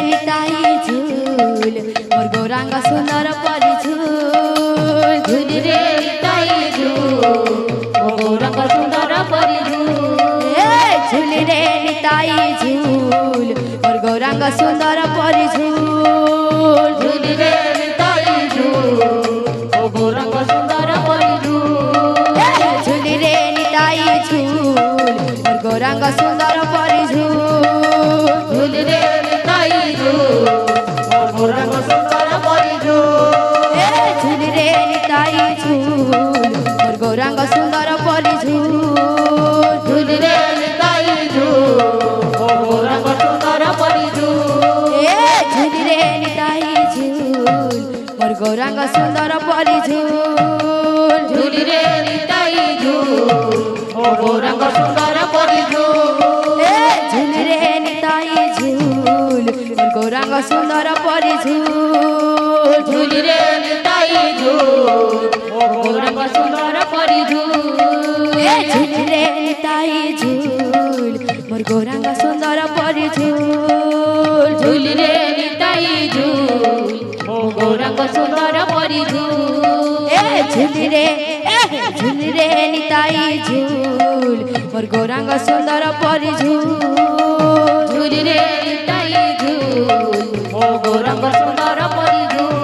নিতাই ঝুল মোর গৌরাঙ্গ সুন্দর পরি ঝুল ঝুল রে নিতাই ঝুল মোর গৌরাঙ্গ সুন্দর পরি ঝুল ঝুল রে নিতাই ঝুল মোর গৌরাঙ্গ সুন্দর পরি ঝুল ঝুল রে নিতাই ঝুল মোর গৌরাঙ্গ সুন্দর পরি ঝুল ঝুল রে নিতাই ঝুল মোর গৌরাঙ্গ সুন্দর পরি ঝুল ঝুল রে নিতাই ঝুল মোর গৌরাঙ্গ সুন্দর পরি ঝুল ঝুল রে নিতাই ঝুল মোর গৌরাঙ্গ সুন্দর পরি ঝুল ঝুল রে নিতাই ঝুল মোর গৌরাঙ্গ সুন্দর পরি ঝুল ঝুল রে নিতাই ঝুল মোর গৌরাঙ্গ সুন্দর পরি ঝুল ঝুল রে নিতাই ঝুল মোর গৌরাঙ্গ সুন্দর পরি ঝুল ঝুল রে নিতাই ঝুল মোর গৌরাঙ্গ সুন্দর পরি ঝুল ঝুল রে নিতাই ঝুল মোর গৌরাঙ্গ সুন্দর পরি ঝুল ঝুল রে নিতাই ঝুল মোর গৌরাঙ্গ সুন্দর পরি ঝুল ঝুল রে নিতাই ঝুল মোর গৌরাঙ্গ সুন্দর পরি ঝুল ঝুল রে ঝুল রে নিতাই ঝুল মোর গৌরাঙ্গ সুন্দর পরি ঝুল ঝুল রে নিতাই ঝুল মোর গৌরাঙ্গ সুন্দর পরি ঝুল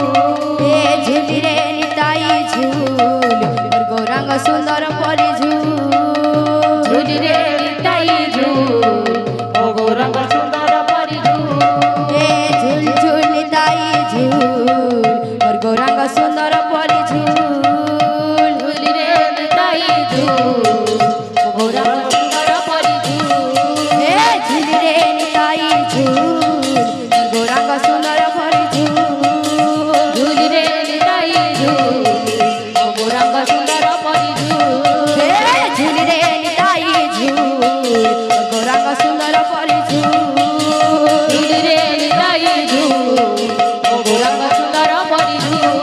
ঝুল রে নিতাই ঝুল মোর গৌরাঙ্গ সুন্দর পরি ঝুল ঝুল রে নিতাই ঝুল মোর গৌরাঙ্গ সুন্দর পরি ঝুল ঝুল ঝুল নিতাই ঝুল মোর গৌরাঙ্গ সুন্দর পরি ঝুল ঝুল রে নিতাই ঝুল মোর গৌরাঙ্গ সুন্দর পরি ঝুল ঝুল রে নিতাই ঝুল মোর গৌরাঙ্গ সুন্দর পরি ঝুল ঝুল রে নিতাই ঝুল মোর গৌরাঙ্গ সুন্দর পরি ঝুল ঝুল রে নিতাই ঝুল মোর গৌরাঙ্গ সুন্দর পরি ঝুল ঝুল রে নিতাই ঝুল মোর গৌরাঙ্গ সুন্দর পরি ঝুল ঝুল রে নিতাই ঝুল মোর গৌরাঙ্গ সুন্দর পরি ঝুল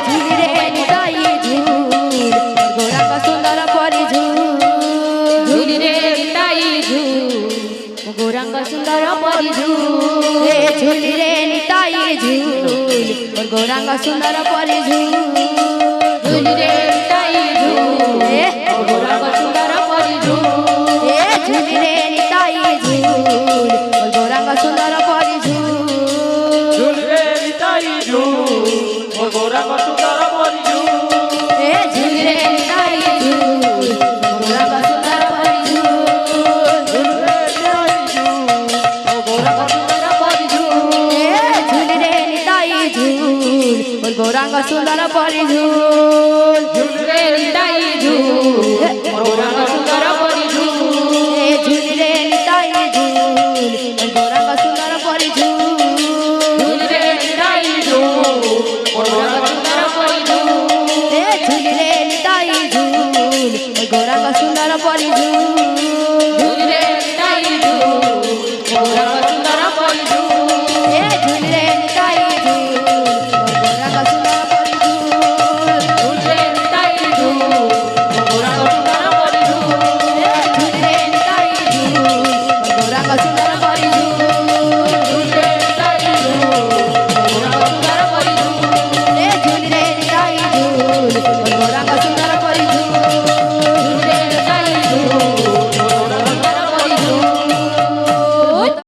ঝুল রে নিতাই ঝুল মোর গৌরাঙ্গ সুন্দর পরি ঝুল ঝুল রে নিতাই ঝুল মোর গৌরাঙ্গ সুন্দর পরি ঝুল ঝুল রে নিতাই ঝুল মোর গৌরাঙ্গ সুন্দর পরি ঝুল ঝুল রে নিতাই ঝুল মোর গৌরাঙ্গ সুন্দর পরি ঝুল ঝুল রে নিতাই ঝুল মোর গৌরাঙ্গ সুন্দর পরি ঝুল ঝুল রে নিতাই ঝুল মোর গৌরাঙ্গ সুন্দর পরি ঝুল ঝুল রে নিতাই ঝুল মোর গৌরাঙ্গ সুন্দর পরি ঝুল ঝুল রে নিতাই ঝুল মোর গৌরাঙ্গ সুন্দর পরি ঝুল ঝুল রে নিতাই ঝুল মোর গৌরাঙ্গ সুন্দর